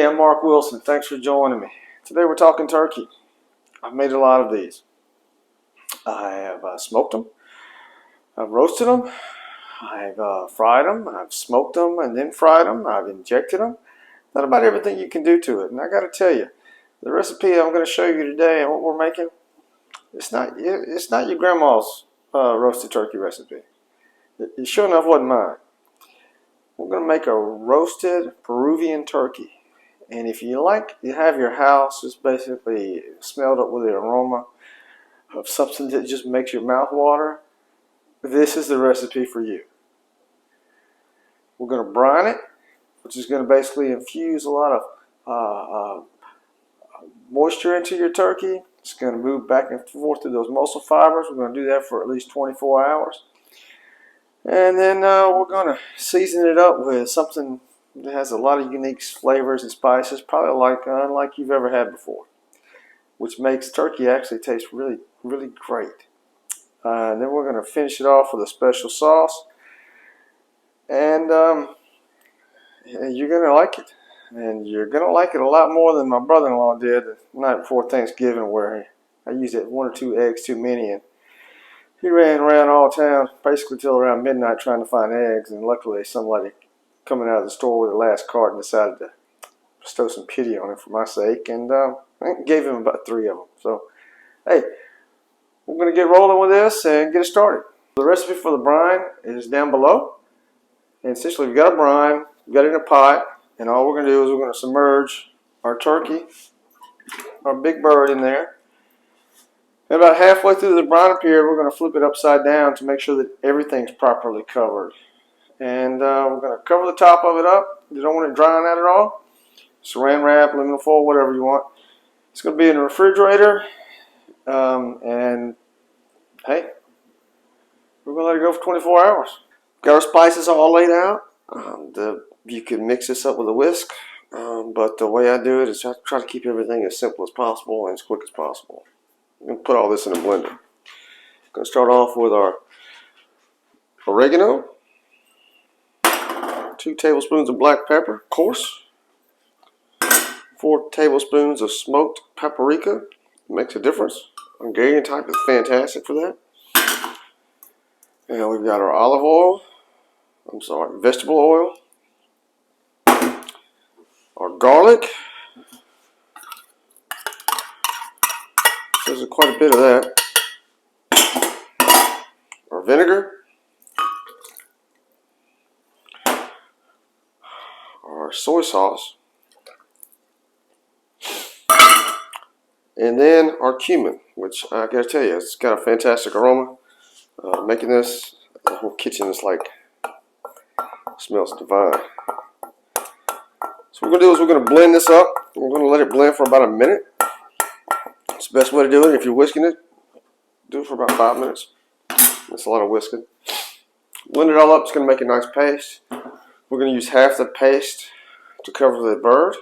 Hey, I'm Mark Wilson. Thanks for joining me. Today we're talking turkey. I've made a lot of these. I have smoked them, I've roasted them, I've fried them, I've smoked them and then fried them, I've injected them. Not about everything you can do to it. And I got to tell you, the recipe I'm going to show you today and what we're making, it's not your grandma's roasted turkey recipe. It sure enough wasn't mine. We're going to make a roasted Peruvian turkey. And if you have your house just basically smelled up with the aroma of something that just makes your mouth water, this is the recipe for you. We're going to brine it, which is going to basically infuse a lot of moisture into your turkey. It's going to move back and forth through those muscle fibers. We're going to do that for at least 24 hours. And then we're going to season it up with something that has a lot of unique flavors and spices, probably unlike you've ever had before, which makes turkey actually taste really, really great. And then we're going to finish it off with a special sauce. And you're going to like it. And you're going to like it a lot more than my brother-in-law did the night before Thanksgiving, where I used it 1 or 2 eggs too many, and he ran around all town basically till around midnight trying to find eggs, and luckily somebody coming out of the store with the last carton decided to bestow some pity on him for my sake, and I gave him about 3 of them. So, hey, we're going to get rolling with this and get it started. The recipe for the brine is down below. And essentially, we've got a brine, we've got it in a pot, and all we're going to do is we're going to submerge our turkey, our big bird in there. And about halfway through the brine period, we're going to flip it upside down to make sure that everything's properly covered. And we're going to cover the top of it up. You don't want it drying out at all. Saran wrap, aluminum foil, whatever you want. It's going to be in the refrigerator. And hey, we're going to let it go for 24 hours. Got our spices all laid out. You can mix this up with a whisk. But the way I do it is I try to keep everything as simple as possible and as quick as possible. I'm going to put all this in a blender. I'm going to start off with our oregano, 2 tablespoons of black pepper, coarse, 4 tablespoons of smoked paprika. It makes a difference. Hungarian type is fantastic for that. And we've got our olive oil, vegetable oil, our garlic. There's quite a bit of that. Our vinegar, our soy sauce, and then our cumin, which I gotta tell you, it's got a fantastic aroma. Making this, the whole kitchen is like, smells divine. So what we're gonna do is we're gonna blend this up. We're gonna let it blend for about a minute. It's the best way to do it. If you're whisking it, do it for about 5 minutes. That's a lot of whisking. Blend it all up. It's going to make a nice paste. We're going to use half the paste to cover the bird.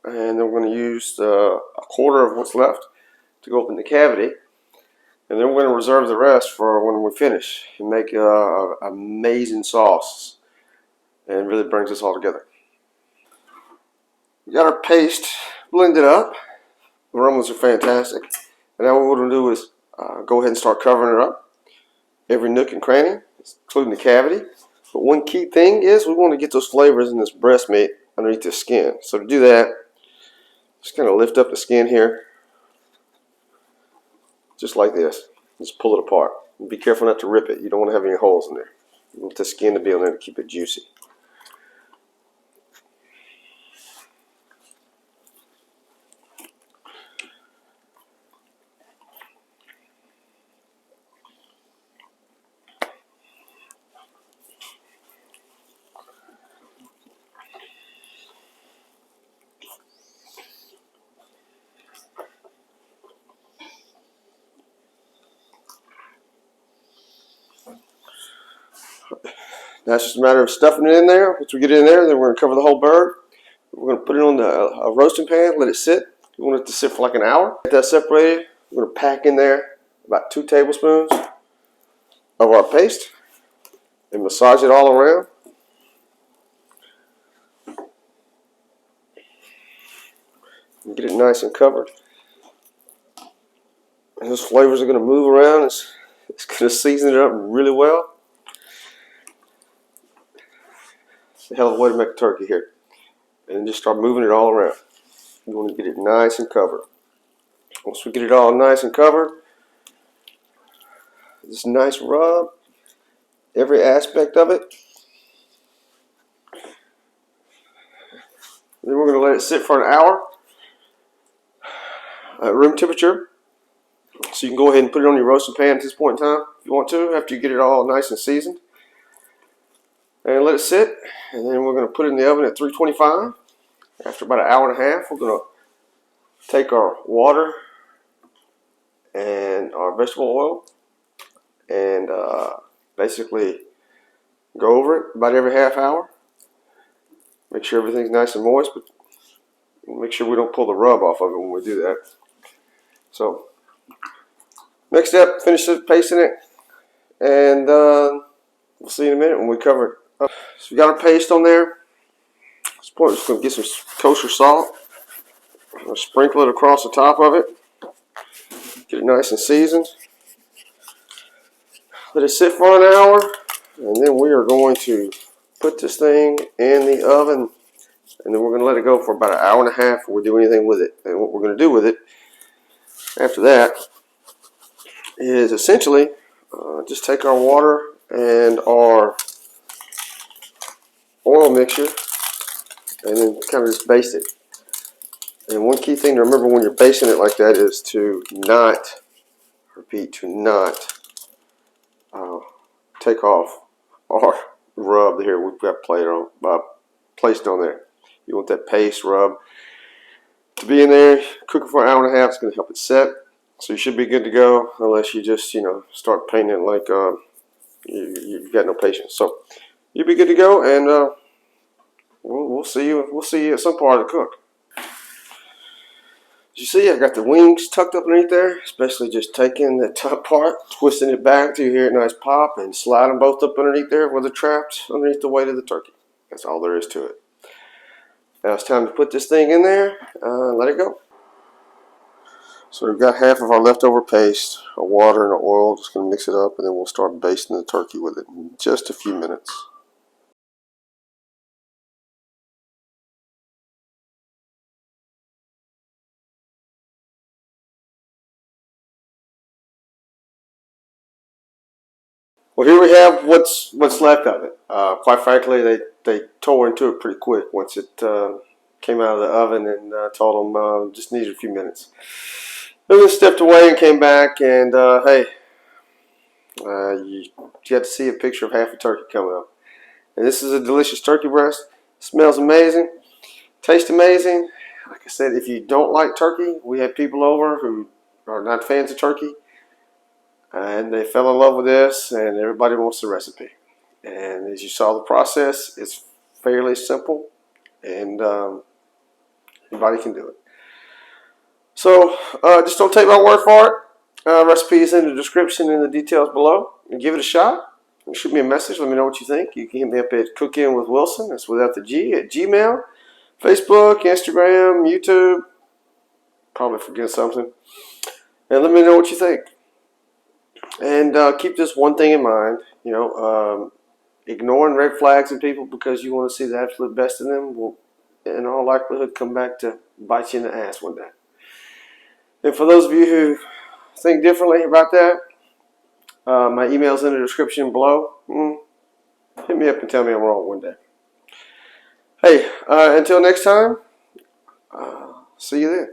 And then we're going to use a quarter of what's left to go up in the cavity. And then we're going to reserve the rest for when we finish and make an amazing sauce. And it really brings this all together. We got our paste blended up. The aromas are fantastic. And now what we're going to do is go ahead and start covering it up. Every nook and cranny, including the cavity. But one key thing is we want to get those flavors in this breast meat underneath the skin. So to do that, just kind of lift up the skin here. Just like this. Just pull it apart. And be careful not to rip it. You don't want to have any holes in there. You want the skin to be on there to keep it juicy. Now it's just a matter of stuffing it in there. Once we get it in there, then we're going to cover the whole bird. We're going to put it on the roasting pan, let it sit. We want it to sit for like an hour. Get that separated. We're going to pack in there about 2 tablespoons of our paste and massage it all around. Get it nice and covered. And those flavors are going to move around. It's going to season it up really well. It's a hell of a way to make a turkey here. And just start moving it all around. You want to get it nice and covered. Once we get it all nice and covered, this nice rub, every aspect of it. Then we're going to let it sit for an hour at room temperature. So you can go ahead and put it on your roasting pan at this point in time if you want to, after you get it all nice and seasoned. And let it sit. And then we're going to put it in the oven at 325. After about an hour and a half, we're going to take our water and our vegetable oil and basically go over it about every half hour. Make sure everything's nice and moist, but make sure we don't pull the rub off of it when we do that. So, next step, finish pasting it, and we'll see in a minute when we cover it up. So we got our paste on there. At this point, we're just going to get some kosher salt. I'm going to sprinkle it across the top of it. Get it nice and seasoned. Let it sit for an hour, and then we are going to put this thing in the oven, and then we're going to let it go for about an hour and a half before we do anything with it. And what we're going to do with it after that is essentially just take our water and our oil mixture and then kind of just baste it. And one key thing to remember when you're basting it like that is to not, repeat, to not take off our rub here we've got placed on there. You want that paste rub to be in there. Cook it for an hour and a half. It's going to help it set. So you should be good to go, unless you just, start painting it like you've got no patience. So you'll be good to go, and we'll see you. We'll see you at some part of the cook. As you see, I got the wings tucked up underneath there, especially just taking the top part, twisting it back till you hear a nice pop, and slide them both up underneath there where they're trapped underneath the weight of the turkey. That's all there is to it. Now it's time to put this thing in there, let it go. So we've got half of our leftover paste, our water and our oil. Just going to mix it up, and then we'll start basting the turkey with it in just a few minutes. Well, here we have what's left of it. Quite frankly, they tore into it pretty quick once it came out of the oven, and told them just needed a few minutes. Then they stepped away and came back, and hey, you got to see a picture of half a turkey coming up. And this is a delicious turkey breast. Smells amazing, tastes amazing. Like I said, if you don't like turkey, we have people over who are not fans of turkey, and they fell in love with this, and everybody wants the recipe. And as you saw the process, it's fairly simple, and anybody can do it. So just don't take my word for it. Recipe is in the description and the details below. And give it a shot. Shoot me a message. Let me know what you think. You can hit me up at Cookin with Wilson. That's without the G, at Gmail, Facebook, Instagram, YouTube. Probably forget something. And let me know what you think. And keep this one thing in mind. Ignoring red flags in people because you want to see the absolute best in them will, in all likelihood, come back to bite you in the ass one day. And for those of you who think differently about that, my email's in the description below. Hit me up and tell me I'm wrong one day. Hey, until next time, see you then.